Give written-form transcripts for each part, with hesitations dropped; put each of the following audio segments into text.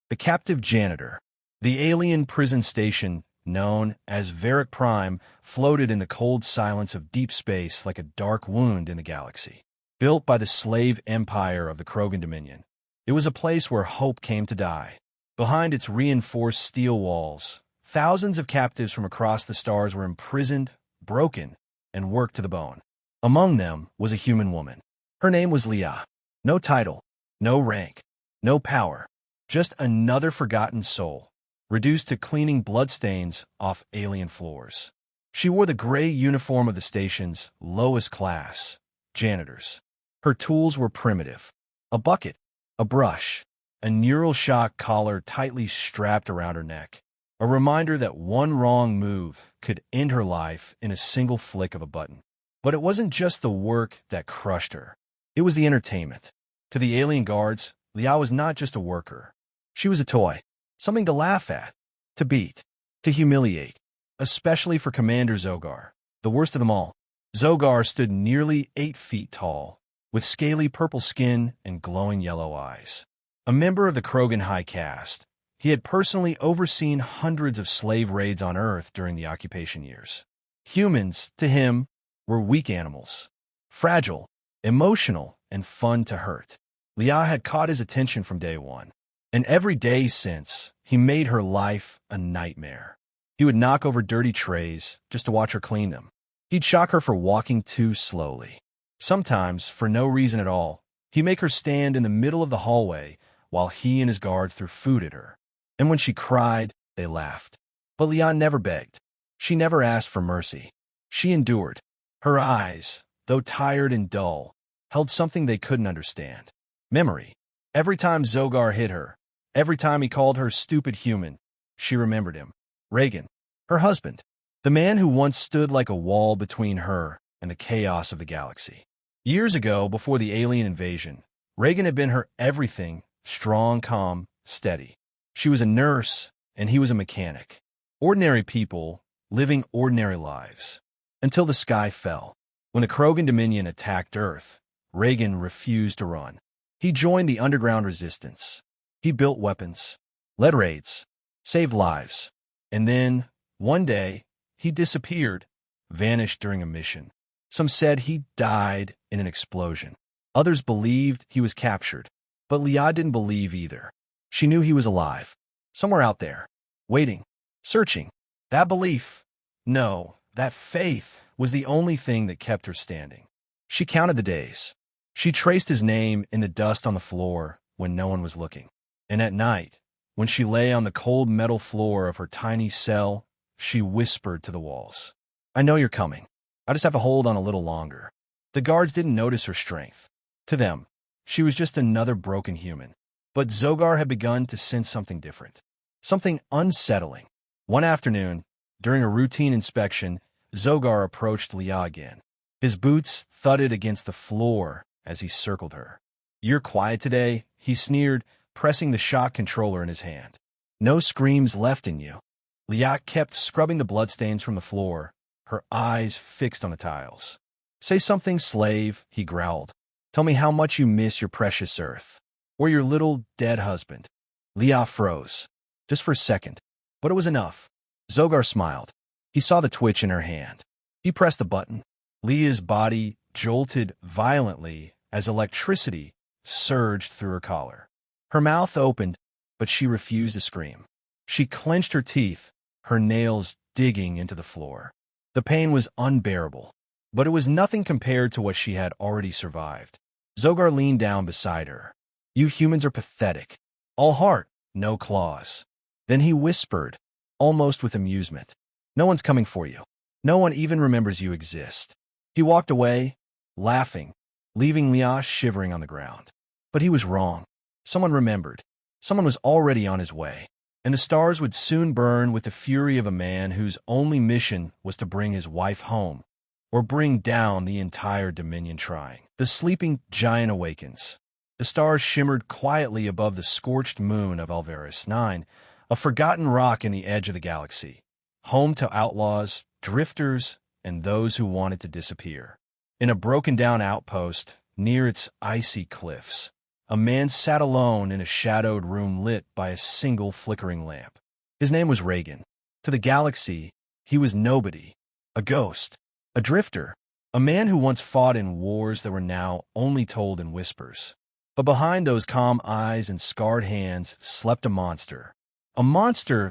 The captive Janitor. The alien prison station, known as Varric Prime, floated in the cold silence of deep space like a dark wound in the galaxy. Built by the slave empire of the Krogan Dominion, it was a place where hope came to die. Behind its reinforced steel walls, thousands of captives from across the stars were imprisoned, broken, and worked to the bone. Among them was a human woman. Her name was Leah. No title, no rank, no power, just another forgotten soul, reduced to cleaning bloodstains off alien floors. She wore the gray uniform of the station's lowest class, janitors. Her tools were primitive: a bucket, a brush, a neural shock collar tightly strapped around her neck, a reminder that one wrong move could end her life in a single flick of a button. But it wasn't just the work that crushed her. It was the entertainment. To the alien guards, Leah was not just a worker. She was a toy, something to laugh at, to beat, to humiliate, especially for Commander Zogar, the worst of them all. Zogar stood nearly 8 feet tall, with scaly purple skin and glowing yellow eyes. A member of the Krogan High Caste, he had personally overseen hundreds of slave raids on Earth during the occupation years. Humans, to him, were weak animals, fragile, emotional, and fun to hurt. Leah had caught his attention from day one, and every day since, he made her life a nightmare. He would knock over dirty trays just to watch her clean them. He'd shock her for walking too slowly. Sometimes, for no reason at all, he'd make her stand in the middle of the hallway while he and his guards threw food at her. And when she cried, they laughed. But Leah never begged. She never asked for mercy. She endured. Her eyes, though tired and dull, held something they couldn't understand: memory. Every time Zogar hit her, every time he called her stupid human, she remembered him. Reagan, her husband, the man who once stood like a wall between her and the chaos of the galaxy. Years ago, before the alien invasion, Reagan had been her everything: strong, calm, steady. She was a nurse, and he was a mechanic. Ordinary people living ordinary lives. Until the sky fell. When the Krogan Dominion attacked Earth, Reagan refused to run. He joined the underground resistance. He built weapons, led raids, saved lives. And then, one day, he disappeared, vanished during a mission. Some said he died in an explosion. Others believed he was captured. But Leah didn't believe either. She knew he was alive, somewhere out there, waiting, searching. That belief, no, that faith, was the only thing that kept her standing. She counted the days. She traced his name in the dust on the floor when no one was looking. And at night, when she lay on the cold metal floor of her tiny cell, she whispered to the walls, "I know you're coming. I just have to hold on a little longer." The guards didn't notice her strength. To them, she was just another broken human. But Zogar had begun to sense something different, something unsettling. One afternoon, during a routine inspection, Zogar approached Leah again. His boots thudded against the floor as he circled her. "You're quiet today," he sneered, pressing the shock controller in his hand. "No screams left in you." Leah kept scrubbing the bloodstains from the floor, her eyes fixed on the tiles. "Say something, slave," he growled. "Tell me how much you miss your precious Earth, or your little dead husband." Leah froze, just for a second, but it was enough. Zogar smiled. He saw the twitch in her hand. He pressed the button. Leah's body jolted violently as electricity surged through her collar. Her mouth opened, but she refused to scream. She clenched her teeth, her nails digging into the floor. The pain was unbearable, but it was nothing compared to what she had already survived. Zogar leaned down beside her. "You humans are pathetic. All heart, no claws." Then he whispered, almost with amusement, "No one's coming for you. No one even remembers you exist." He walked away, laughing, leaving Leah shivering on the ground. But he was wrong. Someone remembered. Someone was already on his way. And the stars would soon burn with the fury of a man whose only mission was to bring his wife home, or bring down the entire Dominion trying. The sleeping giant awakens. The stars shimmered quietly above the scorched moon of Alvarez 9, a forgotten rock in the edge of the galaxy, home to outlaws, drifters, and those who wanted to disappear. In a broken-down outpost near its icy cliffs, a man sat alone in a shadowed room lit by a single flickering lamp. His name was Reagan. To the galaxy, he was nobody, a ghost, a drifter, a man who once fought in wars that were now only told in whispers. But behind those calm eyes and scarred hands slept a monster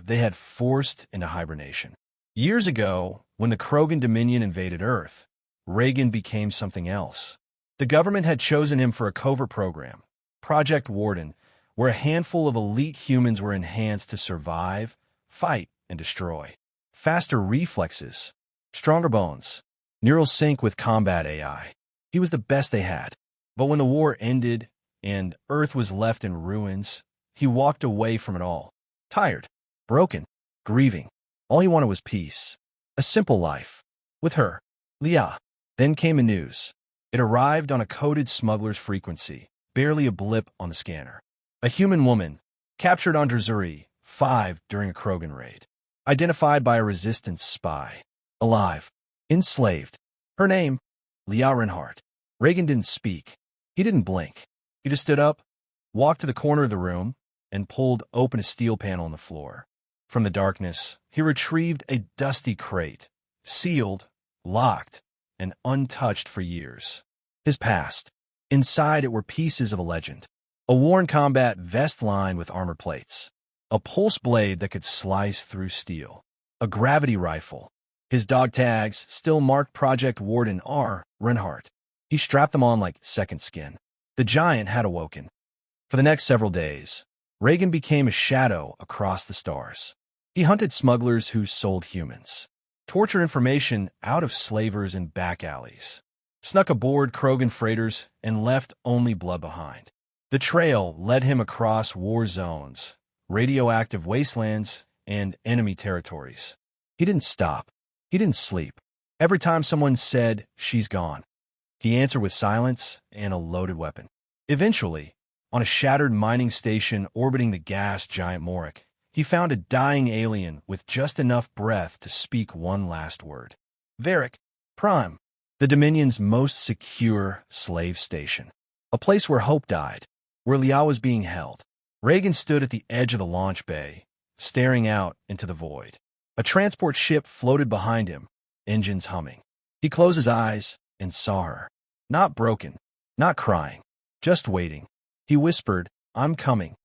they had forced into hibernation. Years ago, when the Krogan Dominion invaded Earth, Reagan became something else. The government had chosen him for a covert program, Project Warden, where a handful of elite humans were enhanced to survive, fight, and destroy. Faster reflexes, stronger bones, neural sync with combat AI. He was the best they had. But when the war ended and Earth was left in ruins, he walked away from it all. Tired, broken, grieving. All he wanted was peace. A simple life. With her, Leah. Then came the news. It arrived on a coded smuggler's frequency, barely a blip on the scanner. A human woman, captured on Drazuri 5 during a Krogan raid. Identified by a resistance spy. Alive. Enslaved. Her name, Leah Reinhardt. Reagan didn't speak. He didn't blink. He just stood up, walked to the corner of the room, and pulled open a steel panel on the floor. From the darkness, he retrieved a dusty crate, sealed, locked, and untouched for years. His past. Inside it were pieces of a legend. A worn combat vest lined with armor plates. A pulse blade that could slice through steel. A gravity rifle. His dog tags still marked Project Warden R. Reinhardt. He strapped them on like second skin. The giant had awoken. For the next several days, Reagan became a shadow across the stars. He hunted smugglers who sold humans, tortured information out of slavers in back alleys, snuck aboard Krogan freighters, and left only blood behind. The trail led him across war zones, radioactive wastelands, and enemy territories. He didn't stop. He didn't sleep. Every time someone said, "She's gone," he answered with silence and a loaded weapon. Eventually, on a shattered mining station orbiting the gas giant Morik, he found a dying alien with just enough breath to speak one last word. Varric Prime, the Dominion's most secure slave station. A place where hope died, where Leah was being held. Reagan stood at the edge of the launch bay, staring out into the void. A transport ship floated behind him, engines humming. He closed his eyes and saw her. Not broken, not crying, just waiting. He whispered, "I'm coming."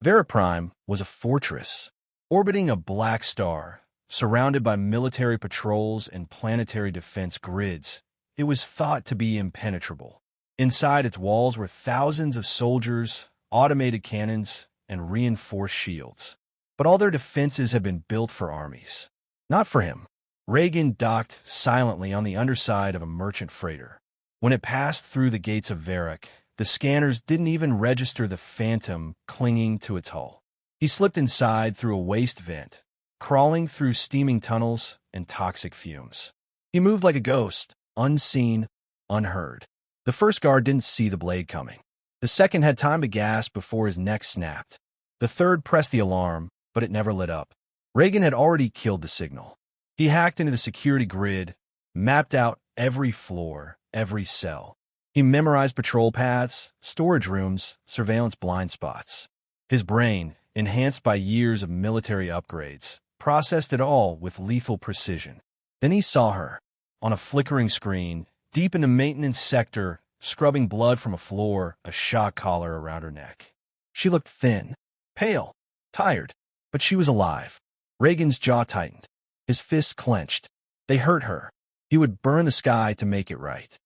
Vera Prime was a fortress, orbiting a black star, surrounded by military patrols and planetary defense grids. It was thought to be impenetrable. Inside its walls were thousands of soldiers, automated cannons, and reinforced shields. But all their defenses had been built for armies. Not for him. Reagan docked silently on the underside of a merchant freighter. When it passed through the gates of Varric, the scanners didn't even register the phantom clinging to its hull. He slipped inside through a waste vent, crawling through steaming tunnels and toxic fumes. He moved like a ghost, unseen, unheard. The first guard didn't see the blade coming. The second had time to gasp before his neck snapped. The third pressed the alarm, but it never lit up. Reagan had already killed the signal. He hacked into the security grid, mapped out every floor, every cell. He memorized patrol paths, storage rooms, surveillance blind spots. His brain, enhanced by years of military upgrades, processed it all with lethal precision. Then he saw her, on a flickering screen, deep in the maintenance sector, scrubbing blood from a floor, a shock collar around her neck. She looked thin, pale, tired, but she was alive. Reagan's jaw tightened. His fists clenched. They hurt her. He would burn the sky to make it right.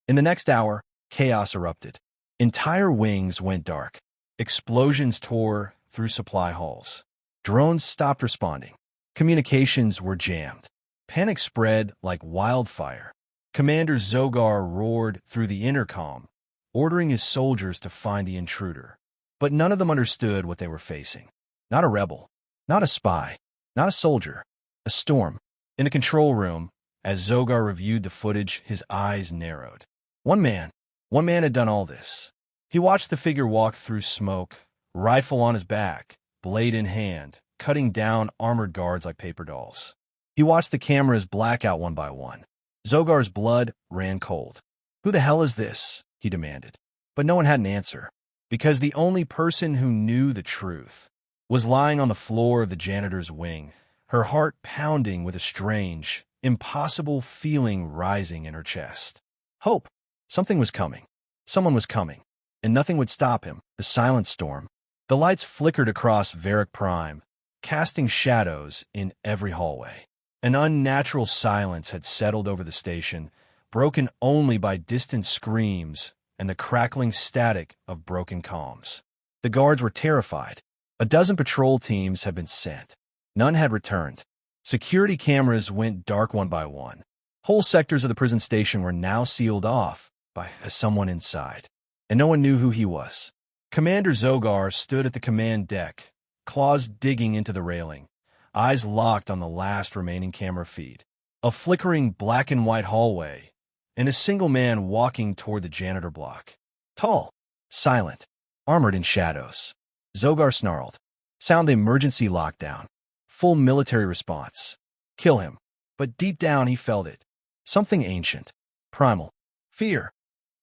In the next hour, chaos erupted. Entire wings went dark. Explosions tore through supply halls. Drones stopped responding. Communications were jammed. Panic spread like wildfire. Commander Zogar roared through the intercom, ordering his soldiers to find the intruder. But none of them understood what they were facing. Not a rebel, not a spy, not a soldier. A storm. In the control room, as Zogar reviewed the footage, his eyes narrowed. One man had done all this. He watched the figure walk through smoke, rifle on his back, blade in hand, cutting down armored guards like paper dolls. He watched the cameras black out one by one. Zogar's blood ran cold. "Who the hell is this?" he demanded. But no one had an answer. because the only person who knew the truth was lying on the floor of the janitor's wing, her heart pounding with a strange, impossible feeling rising in her chest. Hope. Something was coming. Someone was coming. And nothing would stop him. The silent storm. The lights flickered across Varick Prime, casting shadows in every hallway. An unnatural silence had settled over the station, broken only by distant screams and the crackling static of broken comms. The guards were terrified. A dozen patrol teams had been sent. None had returned. Security cameras went dark one by one. Whole sectors of the prison station were now sealed off by someone inside, and no one knew who he was. Commander Zogar stood at the command deck, claws digging into the railing, eyes locked on the last remaining camera feed. A flickering black and white hallway, and a single man walking toward the janitor block. Tall, silent, armored in shadows. Zogar snarled. Sound the emergency lockdown. Full military response. Kill him. But deep down he felt it. Something ancient. Primal. Fear.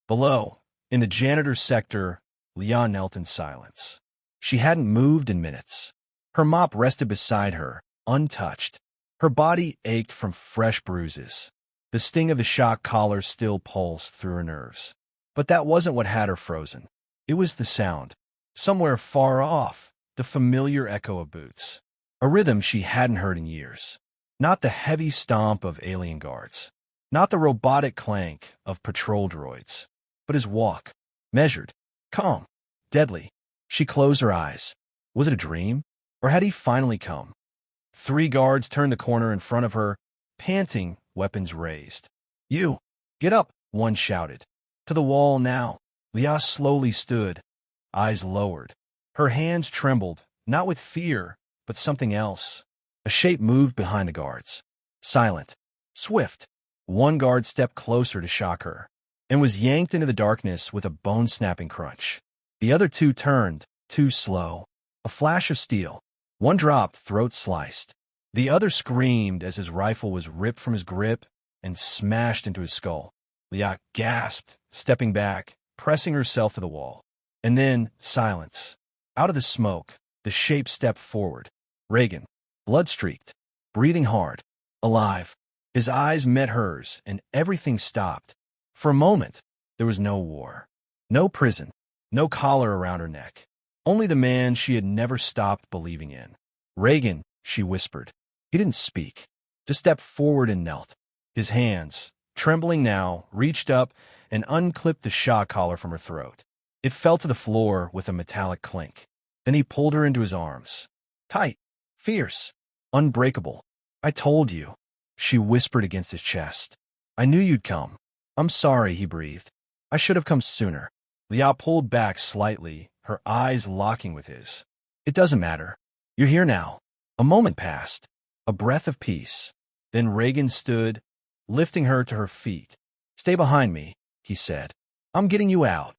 Below, in the janitor's sector, Leah knelt in silence. She hadn't moved in minutes. Her mop rested beside her, untouched. Her body ached from fresh bruises. The sting of the shock collar still pulsed through her nerves. But that wasn't what had her frozen. It was the sound. Somewhere far off, the familiar echo of boots. A rhythm she hadn't heard in years. Not the heavy stomp of alien guards. Not the robotic clank of patrol droids. But his walk. Measured. Calm. Deadly. She closed her eyes. Was it a dream? Or had he finally come? 3 guards turned the corner in front of her, panting, weapons raised. You! Get up! One shouted. To the wall now. Leah slowly stood, eyes lowered. Her hands trembled, not with fear, but something else. A shape moved behind the guards. Silent. Swift. One guard stepped closer to shock her, and was yanked into the darkness with a bone-snapping crunch. The other 2 turned, too slow. A flash of steel. One dropped, throat sliced. The other screamed as his rifle was ripped from his grip and smashed into his skull. Leah gasped, stepping back, pressing herself to the wall. And then, silence. Out of the smoke, the shape stepped forward. Reagan, blood-streaked, breathing hard, alive. His eyes met hers, and everything stopped. For a moment, there was no war. No prison. No collar around her neck. Only the man she had never stopped believing in. Reagan, she whispered. He didn't speak. Just stepped forward and knelt. His hands, trembling now, reached up and unclipped the shock collar from her throat. It fell to the floor with a metallic clink. Then he pulled her into his arms. Tight, fierce, unbreakable. I told you, she whispered against his chest. I knew you'd come. I'm sorry, he breathed. I should have come sooner. Leah pulled back slightly, her eyes locking with his. It doesn't matter. You're here now. A moment passed. A breath of peace. Then Reagan stood, lifting her to her feet. Stay behind me, he said. I'm getting you out.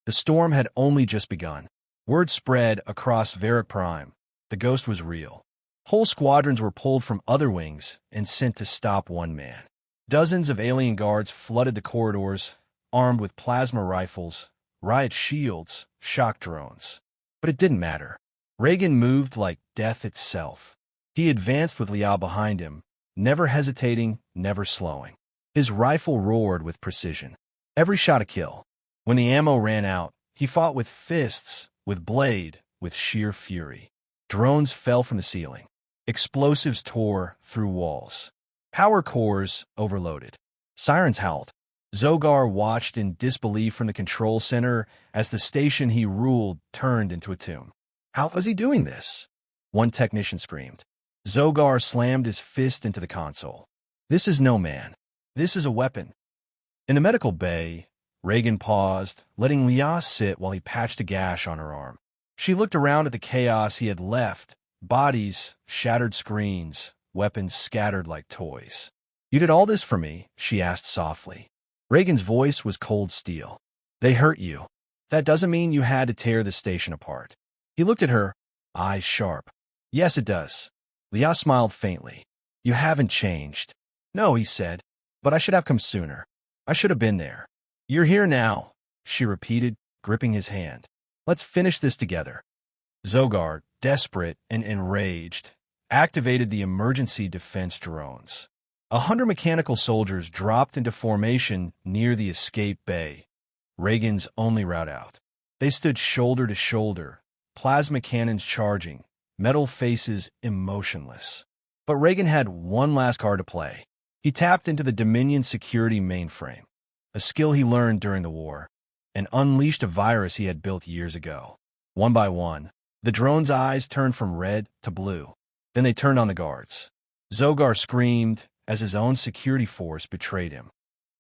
The storm had only just begun. Word spread across Varick Prime. The ghost was real. Whole squadrons were pulled from other wings and sent to stop one man. Dozens of alien guards flooded the corridors, armed with plasma rifles, riot shields, shock drones. But it didn't matter. Reagan moved like death itself. He advanced with Leah behind him, never hesitating, never slowing. His rifle roared with precision. Every shot a kill. When the ammo ran out, he fought with fists, with blade, with sheer fury. Drones fell from the ceiling. Explosives tore through walls. Power cores overloaded. Sirens howled. Zogar watched in disbelief from the control center as the station he ruled turned into a tomb. How was he doing this? One technician screamed. Zogar slammed his fist into the console. This is no man. This is a weapon. In the medical bay, Reagan paused, letting Leah sit while he patched a gash on her arm. She looked around at the chaos he had left, bodies, shattered screens, weapons scattered like toys. You did all this for me, she asked softly. Reagan's voice was cold steel. They hurt you. That doesn't mean you had to tear the station apart. He looked at her, eyes sharp. Yes, it does. Leah smiled faintly. You haven't changed. No, he said, but I should have come sooner. I should have been there. You're here now, she repeated, gripping his hand. Let's finish this together. Zogar, desperate and enraged, activated the emergency defense drones. 100 mechanical soldiers dropped into formation near the escape bay, Reagan's only route out. They stood shoulder to shoulder, plasma cannons charging, metal faces emotionless. But Reagan had one last card to play. He tapped into the Dominion security mainframe, a skill he learned during the war, and unleashed a virus he had built years ago. One by one, the drone's eyes turned from red to blue. Then they turned on the guards. Zogar screamed as his own security force betrayed him.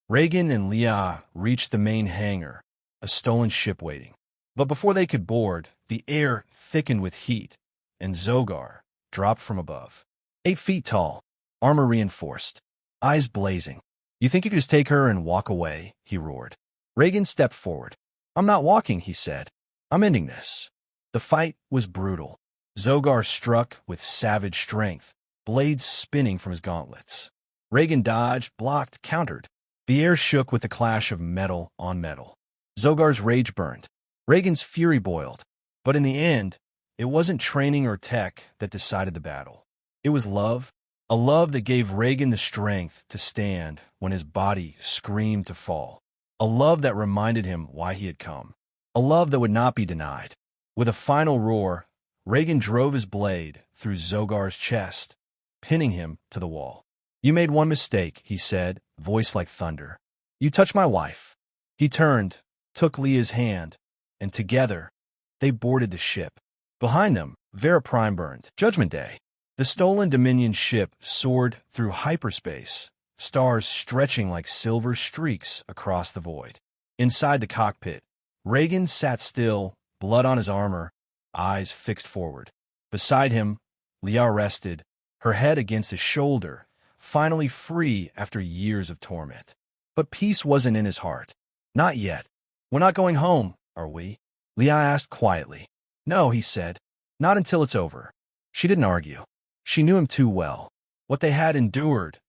Reagan and Leah reached the main hangar, a stolen ship waiting. But before they could board, the air thickened with heat, and Zogar dropped from above. 8 feet tall, armor reinforced, eyes blazing. "You think you could just take her and walk away?" he roared. Reagan stepped forward. "I'm not walking," he said. "I'm ending this." The fight was brutal. Zogar struck with savage strength, blades spinning from his gauntlets. Reagan dodged, blocked, countered. The air shook with the clash of metal on metal. Zogar's rage burned. Reagan's fury boiled. But in the end, it wasn't training or tech that decided the battle. It was love, a love that gave Reagan the strength to stand when his body screamed to fall. A love that reminded him why he had come. A love that would not be denied. With a final roar, Reagan drove his blade through Zogar's chest, pinning him to the wall. "You made one mistake," he said, voice like thunder. "You touched my wife." He turned, took Leah's hand, and together, they boarded the ship. Behind them, Vera Prime burned. Judgment Day. The stolen Dominion ship soared through hyperspace, stars stretching like silver streaks across the void. Inside the cockpit, Reagan sat still, blood on his armor, eyes fixed forward. Beside him, Leah rested, her head against his shoulder, finally free after years of torment. But peace wasn't in his heart. Not yet. "We're not going home, are we?" Leah asked quietly. "No," he said. "Not until it's over." She didn't argue. She knew him too well. What they had endured,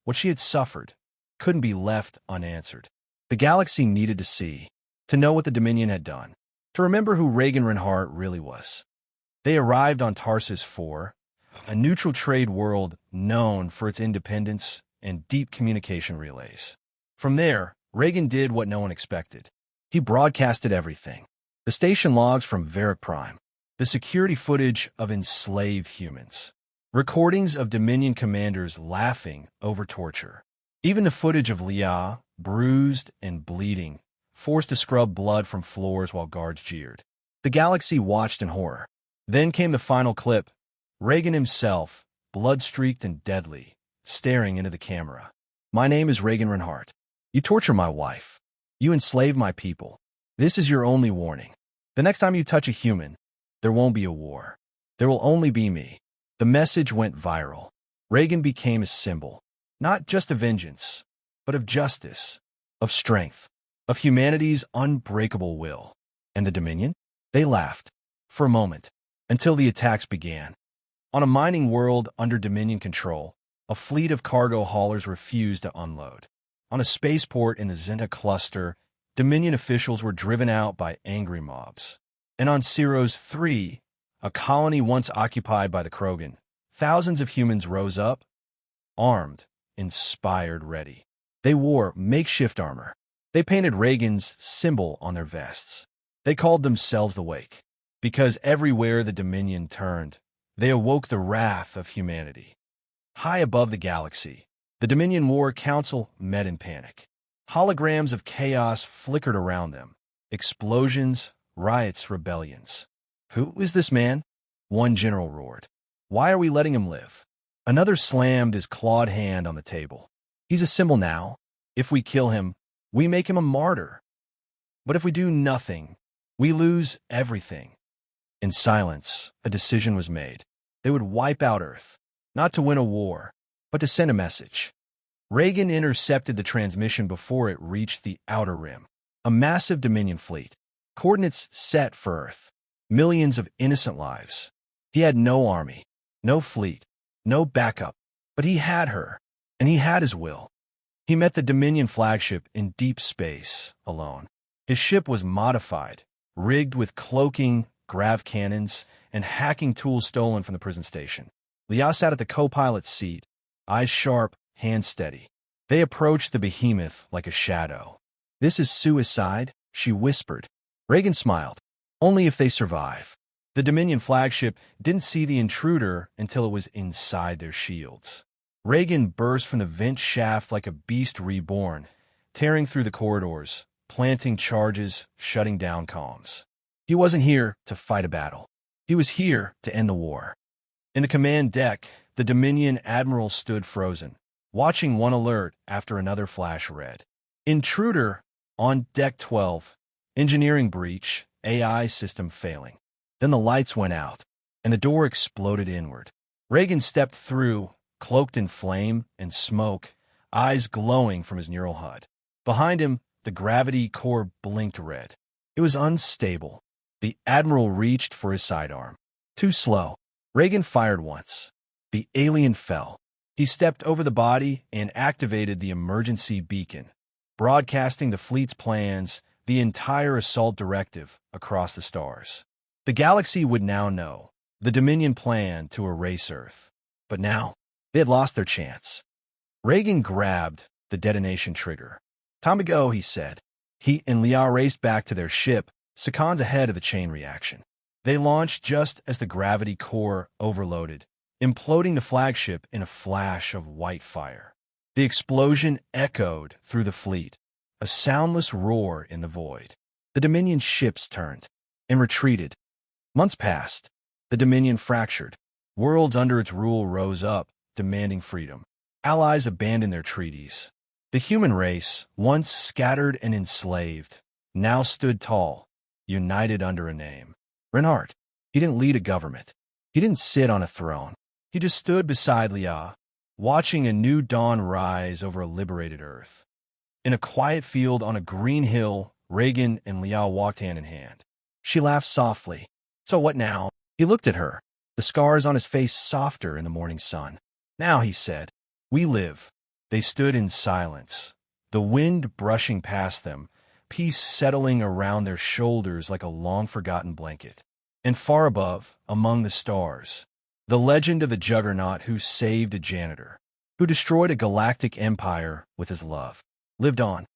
what she had suffered, couldn't be left unanswered. The galaxy needed to see, to know what the Dominion had done, to remember who Reagan Reinhardt really was. They arrived on Tarsus IV, a neutral trade world known for its independence and deep communication relays. From there, Reagan did what no one expected. He broadcasted everything. The station logs from Vera Prime, the security footage of enslaved humans, recordings of Dominion commanders laughing over torture, even the footage of Leah, bruised and bleeding, forced to scrub blood from floors while guards jeered. The galaxy watched in horror. Then came the final clip, Reagan himself, blood-streaked and deadly, staring into the camera. "My name is Reagan Reinhardt. You torture my wife. You enslave my people. This is your only warning. The next time you touch a human, there won't be a war. There will only be me." The message went viral. Reagan became a symbol, not just of vengeance, but of justice, of strength, of humanity's unbreakable will. And the Dominion? They laughed, for a moment, until the attacks began. On a mining world under Dominion control, a fleet of cargo haulers refused to unload. On a spaceport in the Zenta cluster, Dominion officials were driven out by angry mobs. And on Ceros 3, a colony once occupied by the Krogan, thousands of humans rose up, armed, inspired, ready. They wore makeshift armor. They painted Reagan's symbol on their vests. They called themselves the Wake, because everywhere the Dominion turned, they awoke the wrath of humanity. High above the galaxy, the Dominion War Council met in panic. Holograms of chaos flickered around them. Explosions, riots, rebellions. "Who is this man?" one general roared. "Why are we letting him live?" Another slammed his clawed hand on the table. "He's a symbol now. If we kill him, we make him a martyr. But if we do nothing, we lose everything." In silence, a decision was made. They would wipe out Earth, not to win a war, but to send a message. Reagan intercepted the transmission before it reached the outer rim. A massive Dominion fleet, coordinates set for Earth, millions of innocent lives. He had no army, no fleet, no backup, but he had her, and he had his will. He met the Dominion flagship in deep space, alone. His ship was modified, rigged with cloaking, grav cannons, and hacking tools stolen from the prison station. Lia sat at the co-pilot's seat, eyes sharp, hands steady. They approached the behemoth like a shadow. "This is suicide," she whispered. Reagan smiled. "Only if they survive." The Dominion flagship didn't see the intruder until it was inside their shields. Reagan burst from the vent shaft like a beast reborn, tearing through the corridors, planting charges, shutting down comms. He wasn't here to fight a battle. He was here to end the war. In the command deck, the Dominion admiral stood frozen, watching one alert after another flash red. "Intruder on Deck 12. Engineering breach, AI system failing." Then the lights went out, and the door exploded inward. Reagan stepped through, cloaked in flame and smoke, eyes glowing from his neural HUD. Behind him, the gravity core blinked red. It was unstable. The admiral reached for his sidearm. Too slow. Reagan fired once. The alien fell. He stepped over the body and activated the emergency beacon, broadcasting the fleet's plans, the entire assault directive, across the stars. The galaxy would now know the Dominion plan to erase Earth. But now, they had lost their chance. Reagan grabbed the detonation trigger. "Time to go," he said. He and Lia raced back to their ship, seconds ahead of the chain reaction. They launched just as the gravity core overloaded, imploding the flagship in a flash of white fire. The explosion echoed through the fleet, a soundless roar in the void. The Dominion ships turned and retreated. Months passed. The Dominion fractured. Worlds under its rule rose up, demanding freedom. Allies abandoned their treaties. The human race, once scattered and enslaved, now stood tall, united under a name. Renard. He didn't lead a government. He didn't sit on a throne. He just stood beside Lia, watching a new dawn rise over a liberated Earth. In a quiet field on a green hill, Reagan and Lia walked hand in hand. She laughed softly. "So what now?" He looked at her, the scars on his face softer in the morning sun. "Now," he said, "we live." They stood in silence, the wind brushing past them, peace settling around their shoulders like a long-forgotten blanket. And far above, among the stars, the legend of the juggernaut who saved a janitor, who destroyed a galactic empire with his love, lived on.